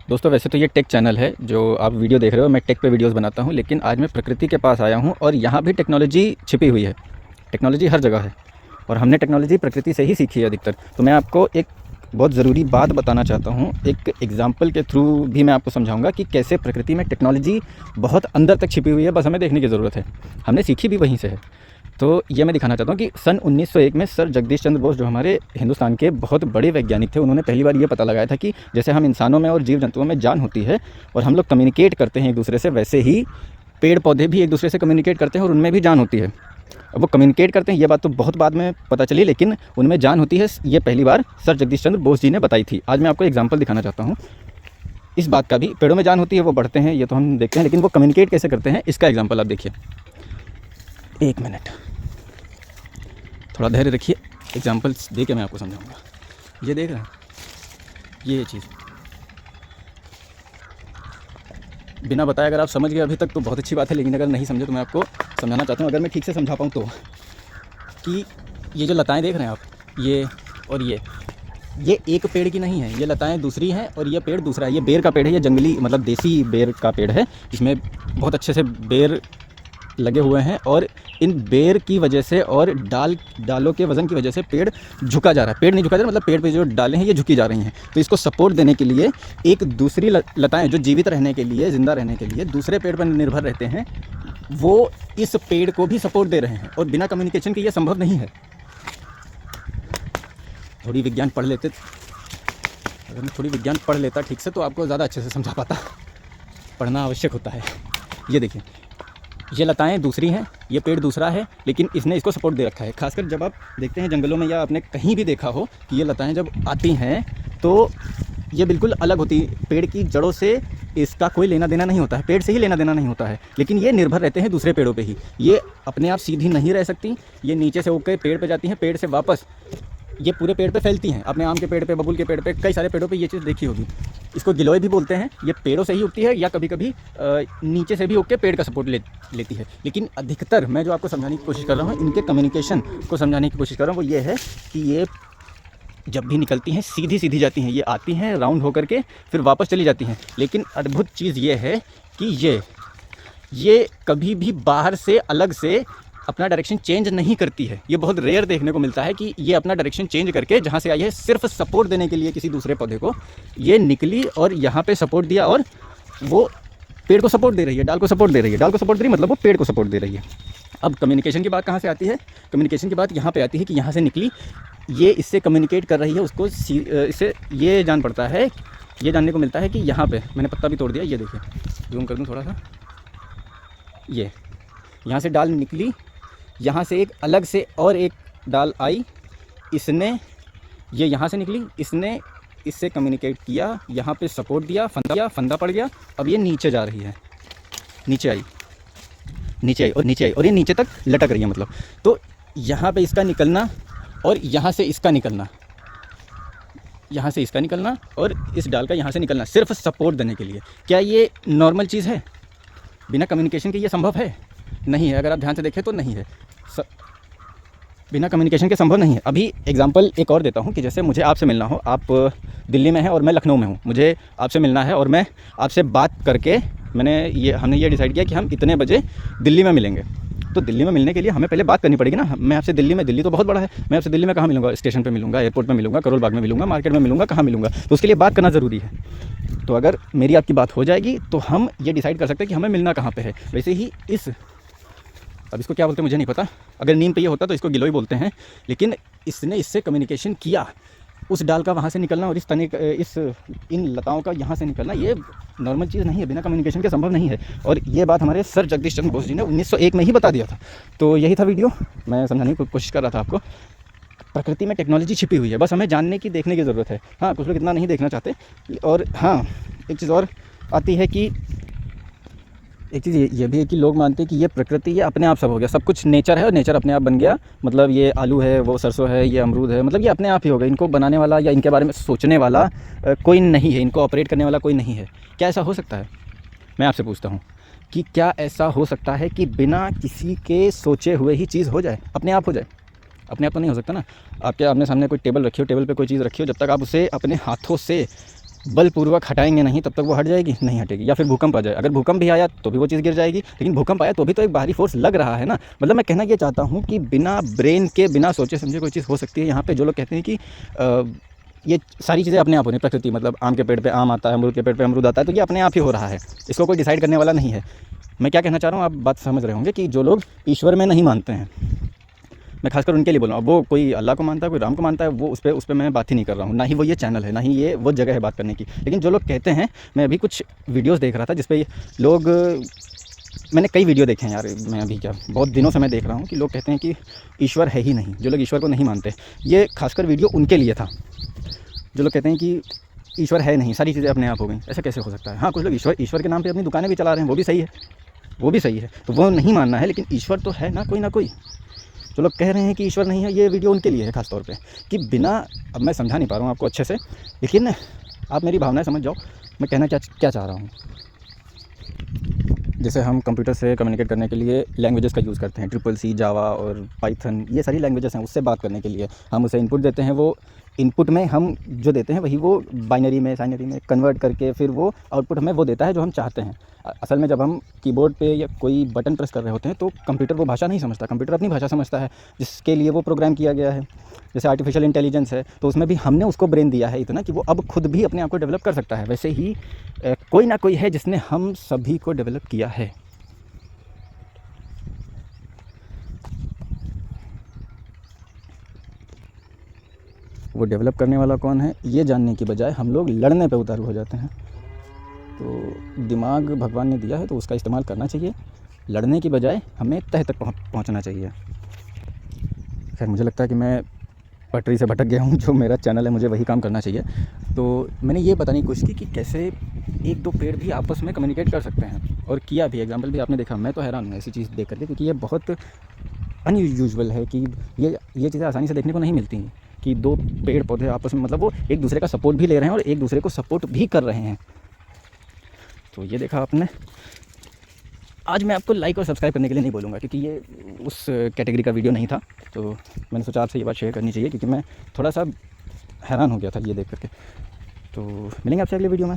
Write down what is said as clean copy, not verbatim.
दोस्तों वैसे तो ये टेक चैनल है जो आप वीडियो देख रहे हो, मैं टेक पे वीडियोस बनाता हूँ, लेकिन आज मैं प्रकृति के पास आया हूँ और यहाँ भी टेक्नोलॉजी छिपी हुई है। टेक्नोलॉजी हर जगह है और हमने टेक्नोलॉजी प्रकृति से ही सीखी है अधिकतर। तो मैं आपको एक बहुत ज़रूरी बात बताना चाहता हूँ, एक एग्जाम्पल के थ्रू भी मैं आपको समझाऊंगा कि कैसे प्रकृति में टेक्नोलॉजी बहुत अंदर तक छिपी हुई है, बस हमें देखने की ज़रूरत है। हमने सीखी भी वहीं से है। तो ये मैं दिखाना चाहता हूँ कि सन 1901 में सर जगदीश चंद्र बोस, जो हमारे हिंदुस्तान के बहुत बड़े वैज्ञानिक थे, उन्होंने पहली बार ये पता लगाया था कि जैसे हम इंसानों में और जीव जंतुओं में जान होती है और हम लोग कम्युनिकेट करते हैं एक दूसरे से, वैसे ही पेड़ पौधे भी एक दूसरे से कम्युनिकेट करते हैं और उनमें भी जान होती है। अब वो कम्युनिकेट करते हैं, ये बात तो बहुत बाद में पता चली, लेकिन उनमें जान होती है, ये पहली बार सर जगदीश चंद्र बोस जी ने बताई थी। आज मैं आपको एग्जाम्पल दिखाना चाहता हूँ इस बात का भी। पेड़ों में जान होती है, वो बढ़ते हैं, ये तो हम देखते हैं, लेकिन वो कम्युनिकेट कैसे करते हैं इसका एग्जाम्पल आप देखिए। 1 मिनट, थोड़ा धैर्य रखिए, एग्जाम्पल्स दे के मैं आपको समझाऊंगा। ये देख रहे हैं, ये चीज़ बिना बताए अगर आप समझ गए अभी तक तो बहुत अच्छी बात है, लेकिन अगर नहीं समझे तो मैं आपको समझाना चाहता हूँ, अगर मैं ठीक से समझा पाऊँ तो। कि ये जो लताएं देख रहे हैं आप, ये और ये एक पेड़ की नहीं है, ये लताएं दूसरी हैं और ये पेड़ दूसरा है। ये बेर का पेड़ है, ये जंगली मतलब देसी बेर का पेड़ है, इसमें बहुत अच्छे से बेर लगे हुए हैं और इन बेर की वजह से और डालों के वज़न की वजह से पेड़ झुका जा रहा है। पेड़ नहीं झुका जा रहा, मतलब पेड़ पे जो डालें हैं ये झुकी जा रही हैं। तो इसको सपोर्ट देने के लिए एक दूसरी लताएं जो जीवित रहने के लिए, ज़िंदा रहने के लिए दूसरे पेड़ पर निर्भर रहते हैं, वो इस पेड़ को भी सपोर्ट दे रहे हैं और बिना कम्युनिकेशन के ये संभव नहीं है। थोड़ी विज्ञान पढ़ लेते, अगर मैं थोड़ी विज्ञान पढ़ लेता ठीक से तो आपको ज़्यादा अच्छे से समझा पाता। पढ़ना आवश्यक होता है। ये देखिए, ये लताएं दूसरी हैं, ये पेड़ दूसरा है, लेकिन इसने इसको सपोर्ट दे रखा है। खासकर जब आप देखते हैं जंगलों में या आपने कहीं भी देखा हो कि ये लताएं जब आती हैं तो ये बिल्कुल अलग होती, पेड़ की जड़ों से इसका कोई लेना देना नहीं होता है, पेड़ से ही लेना देना नहीं होता है, लेकिन ये निर्भर रहते हैं दूसरे पेड़ों पे ही। ये अपने आप सीधी नहीं रह सकती, ये नीचे से होकर पेड़ पे जाती हैं, पेड़ से वापस ये पूरे पेड़ पे फैलती हैं, अपने आम के पेड़ पे, बबूल के पेड़ पे, कई सारे पेड़ों पे ये चीज़ देखी होगी। इसको गिलोय भी बोलते हैं। ये पेड़ों से ही उगती है या कभी कभी नीचे से भी उग के पेड़ का सपोर्ट लेती है, लेकिन अधिकतर मैं जो आपको समझाने की कोशिश कर रहा हूँ, इनके कम्युनिकेशन को समझाने की कोशिश कर रहा हूँ, वो ये है कि ये जब भी निकलती हैं सीधी सीधी जाती हैं, ये आती हैं राउंड होकर के फिर वापस चली जाती हैं। लेकिन अद्भुत चीज़ ये है कि ये कभी भी बाहर से अलग से अपना डायरेक्शन चेंज नहीं करती है। ये बहुत रेयर देखने को मिलता है कि ये अपना डायरेक्शन चेंज करके जहाँ से आई है सिर्फ सपोर्ट देने के लिए किसी दूसरे पौधे को, ये निकली और यहाँ पे सपोर्ट दिया और वो पेड़ को सपोर्ट दे रही है, डाल को सपोर्ट दे रही है, डाल को सपोर्ट दे रही है, मतलब वो पेड़ को सपोर्ट दे रही है। अब कम्युनिकेशन की बात कहाँ से आती है? कम्युनिकेशन की बात यहाँ पे आती है कि यहाँ से निकली, ये इससे कम्युनिकेट कर रही है, उसको इससे ये जान पड़ता है, ये जानने को मिलता है कि यहाँ पे मैंने पत्ता भी तोड़ दिया, ये देखिए, जूम कर दूँ थोड़ा सा, ये यहाँ से डाल निकली, यहाँ से एक अलग से और एक डाल आई, इसने ये यहाँ से निकली, इसने इससे कम्युनिकेट किया, यहाँ पे सपोर्ट दिया, फंदा पड़ गया, अब ये नीचे जा रही है, नीचे आई और ये नीचे तक लटक रही है। मतलब तो यहाँ पे इसका निकलना और यहाँ से इसका निकलना, यहाँ से इसका निकलना और इस डाल का यहाँ से निकलना सिर्फ सपोर्ट देने के लिए। क्या ये नॉर्मल चीज़ है? बिना कम्युनिकेशन के ये संभव है? नहीं है। अगर आप ध्यान से देखें तो नहीं है, बिना कम्युनिकेशन के संभव नहीं है। अभी एग्जांपल एक और देता हूँ कि जैसे मुझे आपसे मिलना हो, आप दिल्ली में हैं और मैं लखनऊ में हूँ, मुझे आपसे मिलना है और मैं आपसे बात करके हमने ये डिसाइड किया कि हम इतने बजे दिल्ली में मिलेंगे। तो दिल्ली में मिलने के लिए हमें पहले बात करनी पड़ेगी ना। मैं आपसे दिल्ली तो बहुत बड़ा है, मैं आपसे दिल्ली में कहाँ मिलूंगा? स्टेशन पे मिलूंगा, एयरपोर्ट पे मिलूंगा, करोल बाग में मिलूंगा, मार्केट में मिलूंगा, कहाँ मिलूंगा? तो उसके लिए बात करना ज़रूरी है। तो अगर मेरी आपकी बात हो जाएगी तो हम ये डिसाइड कर सकते हैं कि हमें मिलना कहाँ पे है। वैसे ही अब इसको क्या बोलते हैं मुझे नहीं पता, अगर नीम पे ये होता तो इसको गिलोय बोलते हैं, लेकिन इससे कम्युनिकेशन किया, उस डाल का वहाँ से निकलना और इन लताओं का यहाँ से निकलना, ये नॉर्मल चीज़ नहीं है, बिना कम्युनिकेशन के संभव नहीं है। और ये बात हमारे सर जगदीश चंद्र बोस जी ने 1901 में ही बता दिया था। तो यही था वीडियो, मैं समझाने की कोशिश कर रहा था आपको। प्रकृति में टेक्नोलॉजी छिपी हुई है, बस हमें जानने की, देखने की ज़रूरत है। हाँ, कुछ लोग इतना नहीं देखना चाहते। और हाँ, एक चीज़ और आती है कि एक चीज़ ये भी है कि लोग मानते हैं कि ये प्रकृति, ये अपने आप सब हो गया, सब कुछ नेचर है और नेचर अपने आप बन गया। मतलब ये आलू है, वो सरसों है, ये अमरूद है, मतलब ये अपने आप ही हो गया। इनको बनाने वाला या इनके बारे में सोचने वाला कोई नहीं है, इनको ऑपरेट करने वाला कोई नहीं है। क्या ऐसा हो सकता है? मैं आपसे पूछता हूँ कि क्या ऐसा हो सकता है कि बिना किसी के सोचे हुए ही चीज़ हो जाए, अपने आप हो जाए? अपने आप तो नहीं हो सकता ना। आपके आमने सामने कोई टेबल रखी हो, टेबल पे कोई चीज़ रखी हो, जब तक आप उसे अपने हाथों से बलपूर्वक हटाएंगे नहीं तब तक वो हट जाएगी नहीं हटेगी, या फिर भूकंप आ जाए, अगर भूकंप भी आया तो भी वो चीज़ गिर जाएगी, लेकिन भूकंप आया तो भी तो एक बाहरी फोर्स लग रहा है ना। मतलब मैं कहना ये चाहता हूँ कि बिना ब्रेन के, बिना सोचे समझे कोई चीज़ हो सकती है। यहाँ पे जो लोग कहते हैं कि ये सारी चीज़ें अपने आप होनी, प्रकृति मतलब आम के पेड़ पे आम आता है, अमरूद के पेड़ पे अमरूद आता है, तो ये अपने आप ही हो रहा है, इसको कोई डिसाइड करने वाला नहीं है। मैं क्या कहना चाह रहा हूँ, आप बात समझ रहे होंगे कि जो लोग ईश्वर में नहीं मानते हैं, मैं खासकर उनके लिए बोल रहा हूँ। वो कोई अल्लाह को मानता है, कोई राम को मानता है, वो उस पर मैं बात ही नहीं कर रहा हूँ, ना ही वो ये चैनल है, ना ही ये वो जगह है बात करने की। लेकिन जो लोग कहते हैं, मैं अभी कुछ वीडियोस देख रहा था जिस पे लोग, मैंने कई वीडियो देखे हैं यार, मैं अभी क्या बहुत दिनों से मैं देख रहा हूँ कि लोग कहते हैं कि ईश्वर है ही नहीं, जो लोग ईश्वर को नहीं मानते। ये खासकर वीडियो उनके लिए था जो लोग कहते हैं कि ईश्वर है नहीं, सारी चीज़ें अपने आप हो गई। ऐसा कैसे हो सकता है? हाँ, कुछ लोग ईश्वर के नाम पे अपनी दुकानें भी चला रहे हैं, वो भी सही है, वो भी सही है, तो वो नहीं मानना है, लेकिन ईश्वर तो है ना कोई। जो लोग कह रहे हैं कि ईश्वर नहीं है, ये वीडियो उनके लिए है खास तौर पे, कि बिना, अब मैं समझा नहीं पा रहा हूँ आपको अच्छे से, लेकिन आप मेरी भावनाएं समझ जाओ मैं कहना क्या चाह रहा हूँ। जैसे हम कंप्यूटर से कम्युनिकेट करने के लिए लैंग्वेजेस का यूज़ करते हैं, CCC, जावा और पाइथन, ये सारी लैंग्वेजेस हैं, उससे बात करने के लिए हम उसे इनपुट देते हैं, वो इनपुट में हम जो देते हैं वही वो बाइनरी में साइनरी में कन्वर्ट करके फिर वो आउटपुट हमें वो देता है जो हम चाहते हैं। असल में जब हम कीबोर्ड पे या कोई बटन प्रेस कर रहे होते हैं तो कंप्यूटर वो भाषा नहीं समझता, कंप्यूटर अपनी भाषा समझता है जिसके लिए वो प्रोग्राम किया गया है। जैसे आर्टिफिशियल इंटेलिजेंस है, तो उसमें भी हमने उसको ब्रेन दिया है इतना कि वो अब खुद भी अपने आप को डेवलप कर सकता है। वैसे ही कोई ना कोई है जिसने हम सभी को डेवलप किया है। वो डेवलप करने वाला कौन है ये जानने की बजाय हम लोग लड़ने पे उतारू हो जाते हैं। तो दिमाग भगवान ने दिया है तो उसका इस्तेमाल करना चाहिए, लड़ने की बजाय हमें तह तक पहुंचना चाहिए। खैर, मुझे लगता है कि मैं पटरी से भटक गया हूँ, जो मेरा चैनल है मुझे वही काम करना चाहिए। तो मैंने ये बताने की कोशिश की कि कैसे एक दो पेड़ भी आपस में कम्युनिकेट कर सकते हैं, और किया भी, एग्जाम्पल भी आपने देखा। मैं तो हैरान हूँ ऐसी चीज़ देख करके, क्योंकि ये बहुत अनयूजुअल है कि ये चीज़ें आसानी से देखने को नहीं मिलती हैं कि दो पेड़ पौधे आपस में, मतलब वो एक दूसरे का सपोर्ट भी ले रहे हैं और एक दूसरे को सपोर्ट भी कर रहे हैं। तो ये देखा आपने। आज मैं आपको लाइक और सब्सक्राइब करने के लिए नहीं बोलूँगा, क्योंकि ये उस कैटेगरी का वीडियो नहीं था, तो मैंने सोचा आपसे ये बात शेयर करनी चाहिए, क्योंकि मैं थोड़ा सा हैरान हो गया था ये देख करके। तो मिलेंगे आपसे अगले वीडियो में।